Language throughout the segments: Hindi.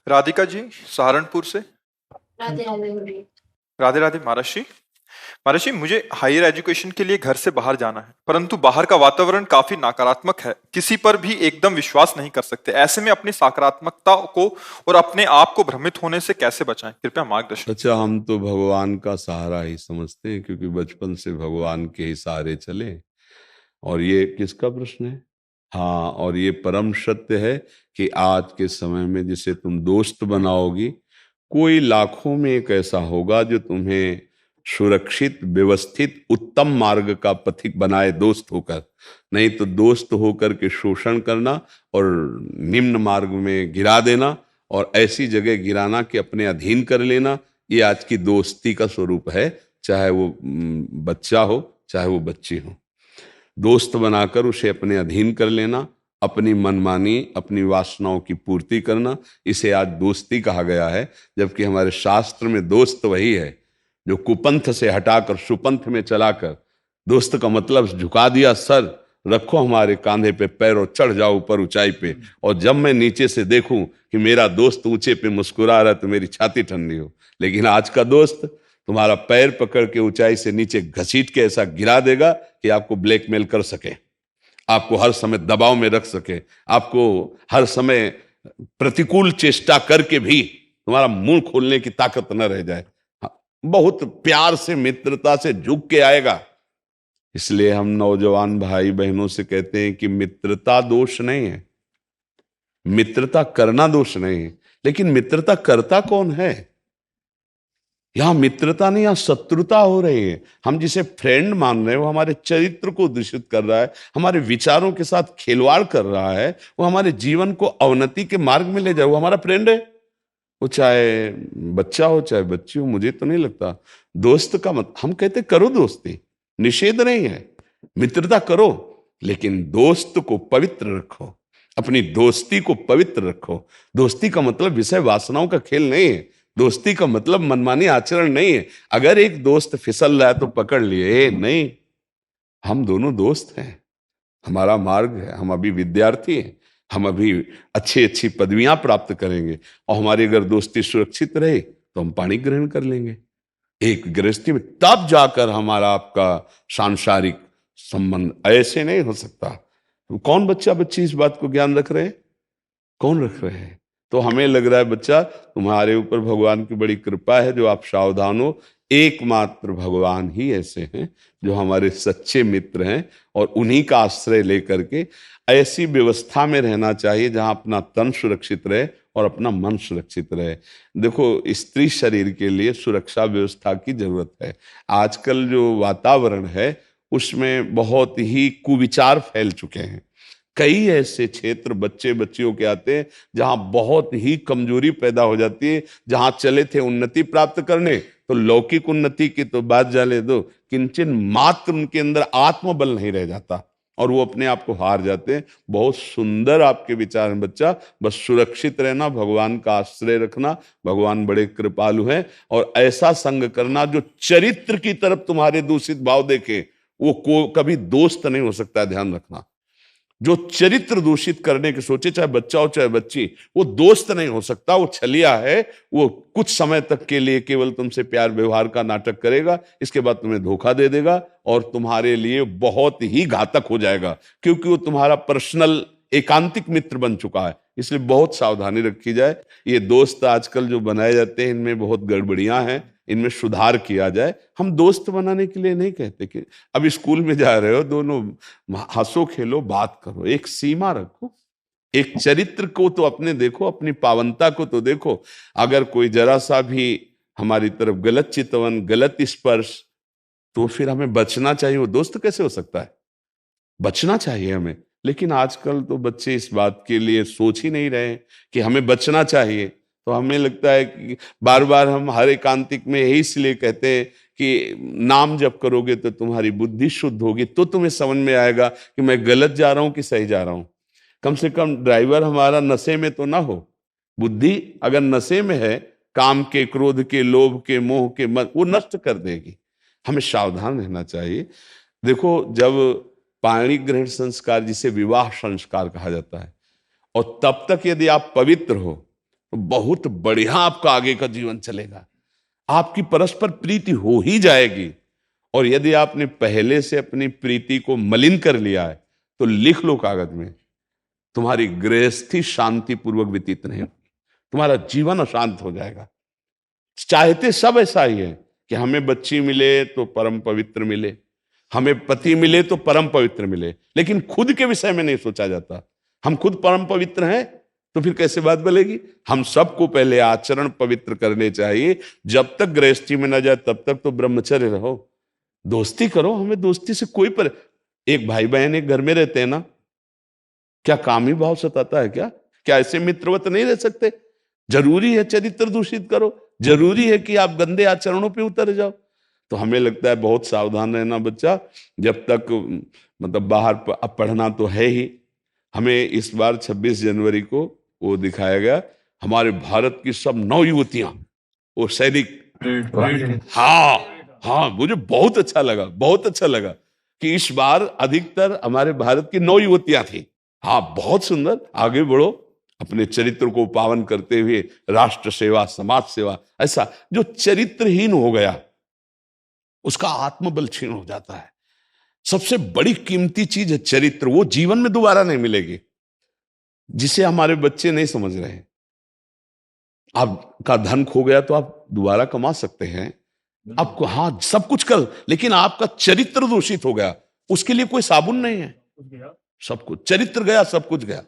राधिका जी, सहारनपुर से। राधे राधे। राधे राधे महाराज जी। महाराज जी, मुझे हायर एजुकेशन के लिए घर से बाहर जाना है, परंतु बाहर का वातावरण काफी नकारात्मक है। किसी पर भी एकदम विश्वास नहीं कर सकते। ऐसे में अपनी सकारात्मकता को और अपने आप को भ्रमित होने से कैसे बचाएं? कृपया मार्गदर्शन। अच्छा, हम तो भगवान का सहारा ही समझते हैं, क्योंकि बचपन से भगवान के ही सहारे चले। और ये किसका प्रश्न है? हाँ, और ये परम सत्य है कि आज के समय में जिसे तुम दोस्त बनाओगी, कोई लाखों में एक ऐसा होगा जो तुम्हें सुरक्षित, व्यवस्थित, उत्तम मार्ग का पथिक बनाए दोस्त होकर। नहीं तो दोस्त होकर के शोषण करना और निम्न मार्ग में गिरा देना, और ऐसी जगह गिराना कि अपने अधीन कर लेना, ये आज की दोस्ती का स्वरूप है। चाहे वो बच्चा हो, चाहे वो बच्ची हो, दोस्त बनाकर उसे अपने अधीन कर लेना, अपनी मनमानी, अपनी वासनाओं की पूर्ति करना, इसे आज दोस्ती कहा गया है। जबकि हमारे शास्त्र में दोस्त वही है जो कुपंथ से हटाकर सुपंथ में चलाकर, दोस्त का मतलब झुका दिया सर, रखो हमारे कांधे पे पैर और चढ़ जाओ ऊपर ऊंचाई पे, और जब मैं नीचे से देखूं कि मेरा दोस्त ऊंचे पे मुस्कुरा रहा है तो मेरी छाती ठंडी हो। लेकिन आज का दोस्त तुम्हारा पैर पकड़ के ऊंचाई से नीचे घसीट के ऐसा गिरा देगा कि आपको ब्लैकमेल कर सके, आपको हर समय दबाव में रख सके, आपको हर समय प्रतिकूल चेष्टा करके भी तुम्हारा मुंह खोलने की ताकत न रह जाए। बहुत प्यार से, मित्रता से झुक के आएगा। इसलिए हम नौजवान भाई बहनों से कहते हैं कि मित्रता दोष नहीं है, मित्रता करना दोष नहीं है। लेकिन मित्रता करता कौन है? यहां मित्रता नहीं, यहां शत्रुता हो रही है। हम जिसे फ्रेंड मान रहे हैं वो हमारे चरित्र को दूषित कर रहा है, हमारे विचारों के साथ खिलवाड़ कर रहा है, वो हमारे जीवन को अवनति के मार्ग में ले जाए। वो हमारा फ्रेंड है, वो चाहे बच्चा हो चाहे बच्ची हो। मुझे तो नहीं लगता दोस्त का हम कहते करो दोस्ती, निषेध नहीं है, मित्रता करो, लेकिन दोस्त को पवित्र रखो, अपनी दोस्ती को पवित्र रखो। दोस्ती का मतलब विषय वासनाओं का खेल नहीं है, दोस्ती का मतलब मनमानी आचरण नहीं है। अगर एक दोस्त फिसल रहा है तो पकड़ लिए, नहीं, हम दोनों दोस्त हैं, हमारा मार्ग है, हम अभी विद्यार्थी हैं, हम अभी अच्छी अच्छी पदवियां प्राप्त करेंगे, और हमारी अगर दोस्ती सुरक्षित रहे तो हम पाणी ग्रहण कर लेंगे एक गृहस्थी में। तब जाकर हमारा आपका सांसारिक संबंध, ऐसे नहीं हो सकता। कौन बच्चा बच्ची इस बात को ज्ञान रख रहे हैं? कौन रख रहे हैं? तो हमें लग रहा है बच्चा, तुम्हारे ऊपर भगवान की बड़ी कृपा है जो आप सावधान हो। एकमात्र भगवान ही ऐसे हैं जो हमारे सच्चे मित्र हैं, और उन्हीं का आश्रय लेकर के ऐसी व्यवस्था में रहना चाहिए जहां अपना तन सुरक्षित रहे और अपना मन सुरक्षित रहे। देखो, स्त्री शरीर के लिए सुरक्षा व्यवस्था की जरूरत है। आजकल जो वातावरण है उसमें बहुत ही कुविचार फैल चुके हैं। कई ऐसे क्षेत्र बच्चे बच्चियों के आते हैं जहां बहुत ही कमजोरी पैदा हो जाती है। जहां चले थे उन्नति प्राप्त करने, तो लौकिक उन्नति की तो बात जाने दो, किंचन मात्र उनके अंदर आत्मबल नहीं रह जाता और वो अपने आप को हार जाते हैं। बहुत सुंदर आपके विचार हैं बच्चा, बस सुरक्षित रहना, भगवान का आश्रय रखना। भगवान बड़े कृपालु हैं, और ऐसा संग करना जो चरित्र की तरफ तुम्हारे दूषित भाव देखे, वो कभी दोस्त नहीं हो सकता है, ध्यान रखना। जो चरित्र दूषित करने के सोचे, चाहे बच्चा हो चाहे बच्ची, वो दोस्त नहीं हो सकता, वो छलिया है। वो कुछ समय तक के लिए केवल तुमसे प्यार व्यवहार का नाटक करेगा, इसके बाद तुम्हें धोखा दे देगा और तुम्हारे लिए बहुत ही घातक हो जाएगा, क्योंकि वो तुम्हारा पर्सनल एकांतिक मित्र बन चुका है। इसलिए बहुत सावधानी रखी जाए। ये दोस्त आजकल जो बनाए जाते हैं इनमें बहुत गड़बड़ियां हैं, इनमें सुधार किया जाए। हम दोस्त बनाने के लिए नहीं कहते कि अब स्कूल में जा रहे हो, दोनों हंसो खेलो बात करो, एक सीमा रखो, एक चरित्र को तो अपने देखो, अपनी पावनता को तो देखो। अगर कोई जरा सा भी हमारी तरफ गलत चितवन, गलत स्पर्श, तो फिर हमें बचना चाहिए। वो दोस्त कैसे हो सकता है? बचना चाहिए हमें। लेकिन आजकल तो बच्चे इस बात के लिए सोच ही नहीं रहे कि हमें बचना चाहिए। तो हमें लगता है कि बार बार हम हर एकांतिक में यही इसलिए कहते हैं कि नाम जप करोगे तो तुम्हारी बुद्धि शुद्ध होगी, तो तुम्हें समझ में आएगा कि मैं गलत जा रहा हूं कि सही जा रहा हूं। कम से कम ड्राइवर हमारा नशे में तो ना हो। बुद्धि अगर नशे में है, काम के, क्रोध के, लोभ के, मोह के, मत, वो नष्ट कर देगी। हमें सावधान रहना चाहिए। देखो, जब पाणी ग्रहण संस्कार, जिसे विवाह संस्कार कहा जाता है, और तब तक यदि आप पवित्र हो, तो बहुत बढ़िया आपका आगे का जीवन चलेगा। आपकी परस्पर प्रीति हो ही जाएगी। और यदि आपने पहले से अपनी प्रीति को मलिन कर लिया है तो लिख लो कागज में, तुम्हारी गृहस्थी शांतिपूर्वक व्यतीत नहीं होगी, तुम्हारा जीवन अशांत हो जाएगा। चाहते सब ऐसा ही है कि हमें बच्ची मिले तो परम पवित्र मिले, हमें पति मिले तो परम पवित्र मिले, लेकिन खुद के विषय में नहीं सोचा जाता। हम खुद परम पवित्र हैं तो फिर कैसे बात बनेगी? हम सबको पहले आचरण पवित्र करने चाहिए। जब तक गृहस्थी में न जाए तब तक तो ब्रह्मचर्य रहो, दोस्ती करो, हमें दोस्ती से कोई पर। एक भाई बहन एक घर में रहते हैं ना, क्या कामी भाव सताता है क्या? क्या ऐसे मित्रवत नहीं रह सकते? जरूरी है चरित्र दूषित करो, जरूरी है कि आप गंदे आचरणों पे उतर जाओ? तो हमें लगता है बहुत सावधान रहना बच्चा, जब तक मतलब बाहर अब पढ़ना तो है ही। हमें इस बार 26 जनवरी को वो दिखाया गया, हमारे भारत की सब 9 युवतियां, वो सैनिक। हाँ हाँ, मुझे बहुत अच्छा लगा, बहुत अच्छा लगा कि इस बार अधिकतर हमारे भारत की 9 युवतियां थी। हाँ, बहुत सुंदर। आगे बढ़ो, अपने चरित्र को पावन करते हुए राष्ट्र सेवा, समाज सेवा। ऐसा जो चरित्रहीन हो गया उसका आत्मबल क्षीण हो जाता है। सबसे बड़ी कीमती चीज है चरित्र, वो जीवन में दोबारा नहीं मिलेगी, जिसे हमारे बच्चे नहीं समझ रहे हैं। आपका धन खो गया तो आप दोबारा कमा सकते हैं, आपको हाँ सब कुछ कर, लेकिन आपका चरित्र दूषित हो गया, उसके लिए कोई साबुन नहीं है। सब कुछ चरित्र गया, सब कुछ गया।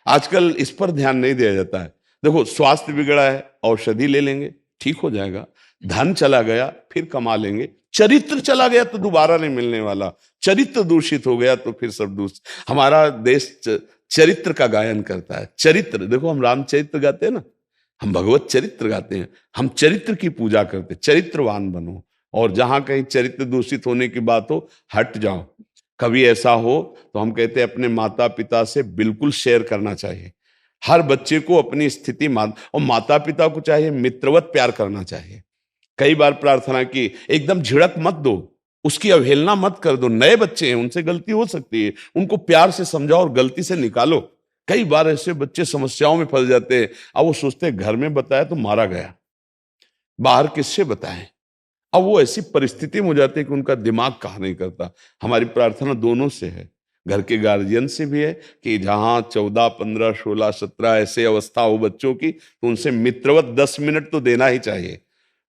आजकल इस पर ध्यान नहीं दिया जाता है। देखो, स्वास्थ्य बिगड़ा है, औषधि ले लेंगे, ठीक हो जाएगा। धन चला गया, फिर कमा लेंगे। चरित्र चला गया तो दोबारा नहीं मिलने वाला। चरित्र दूषित हो गया तो फिर सब दूषित। हमारा देश चरित्र का गायन करता है। चरित्र, देखो हम रामचरित्र गाते हैं ना, हम भगवत चरित्र गाते हैं, हम चरित्र की पूजा करते हैं। चरित्रवान बनो, और जहां कहीं चरित्र दूषित होने की बात हो, हट जाओ। कभी ऐसा हो तो हम कहते हैं अपने माता पिता से बिल्कुल शेयर करना चाहिए। हर बच्चे को अपनी स्थिति और माता पिता को चाहिए मित्रवत प्यार करना चाहिए। कई बार प्रार्थना की, एकदम झिड़क मत दो, उसकी अवहेलना मत कर दो। नए बच्चे हैं, उनसे गलती हो सकती है, उनको प्यार से समझाओ और गलती से निकालो। कई बार ऐसे बच्चे समस्याओं में फंस जाते हैं। अब वो सोचते हैं घर में बताया तो मारा गया, बाहर किससे बताएं? अब वो ऐसी परिस्थिति में हो जाती है कि उनका दिमाग कहा नहीं करता। हमारी प्रार्थना दोनों से है, घर के गार्जियन से भी है कि जहां 14, 15, 16, 17 ऐसे अवस्था हो बच्चों की, तो उनसे मित्रवत 10 मिनट तो देना ही चाहिए।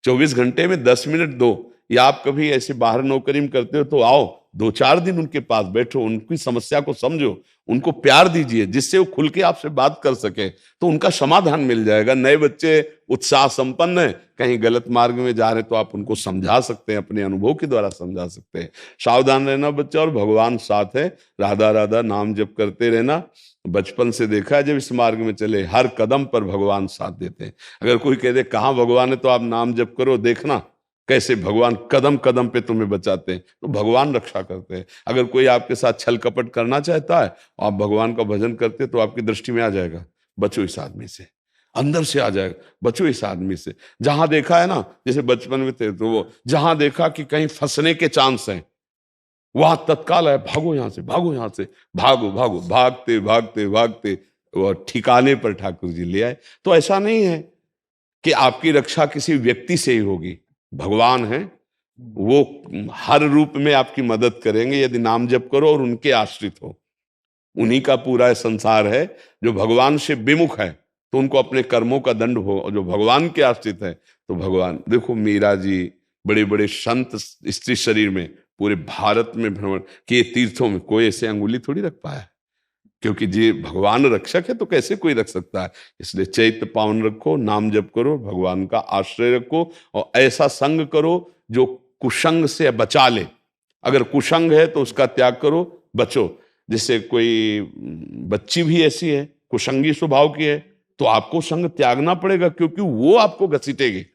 24 घंटे में 10 मिनट दो। या आप कभी ऐसे बाहर नौकरी में करते हो तो आओ, 2-4 दिन उनके पास बैठो, उनकी समस्या को समझो, उनको प्यार दीजिए, जिससे वो खुल के आपसे बात कर सके, तो उनका समाधान मिल जाएगा। नए बच्चे उत्साह संपन्न है, कहीं गलत मार्ग में जा रहे तो आप उनको समझा सकते हैं, अपने अनुभव के द्वारा समझा सकते हैं। सावधान रहना बच्चा, और भगवान साथ है। राधा राधा नाम जप करते रहना। बचपन से देखा है, जब इस मार्ग में चले हर कदम पर भगवान साथ देते हैं। अगर कोई कह दे कहाँ भगवान है, तो आप नाम जप करो, देखना कैसे भगवान कदम कदम पे तुम्हें बचाते हैं। तो भगवान रक्षा करते हैं। अगर कोई आपके साथ छल कपट करना चाहता है, आप भगवान का भजन करते तो आपकी दृष्टि में आ जाएगा, बचो इस आदमी से, अंदर से आ जाएगा, बचो इस आदमी से। जहां देखा है ना, जैसे बचपन में थे तो वो जहां देखा कि कहीं फंसने के चांस हैं, वहां तत्काल है, भागो यहां से, भागो यहां से, भागो भागो, भागते भागते भागते वो ठिकाने पर ठाकुर जी ले आए। तो ऐसा नहीं है कि आपकी रक्षा किसी व्यक्ति से ही होगी। भगवान है, वो हर रूप में आपकी मदद करेंगे यदि नाम जप करो और उनके आश्रित हो। उन्हीं का पूरा संसार है। जो भगवान से विमुख है तो उनको अपने कर्मों का दंड हो, और जो भगवान के आश्रित है तो भगवान। देखो मीरा जी, बड़े बड़े संत स्त्री शरीर में पूरे भारत में भ्रमण किए, तीर्थों में, कोई ऐसे अंगुली थोड़ी रख पाया, क्योंकि जी भगवान रक्षक है तो कैसे कोई रख सकता है। इसलिए चैत्र पावन रखो, नाम जप करो, भगवान का आश्रय रखो, और ऐसा संग करो जो कुसंग से बचा ले। अगर कुसंग है तो उसका त्याग करो, बचो। जैसे कोई बच्ची भी ऐसी है, कुसंगी स्वभाव की है, तो आपको संग त्यागना पड़ेगा, क्योंकि वो आपको घसीटेगी,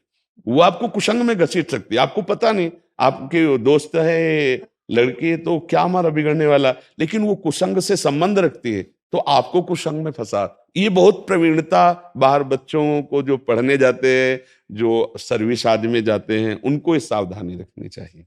वो आपको कुसंग में घसीट सकती है। आपको पता नहीं, आपके दोस्त है लड़की, तो क्या हमारा बिगड़ने वाला, लेकिन वो कुसंग से संबंध रखती है तो आपको कुसंग में फंसा। ये बहुत प्रवीणता बाहर बच्चों को जो पढ़ने जाते हैं, जो सर्विस आदि में जाते हैं, उनको ये सावधानी रखनी चाहिए।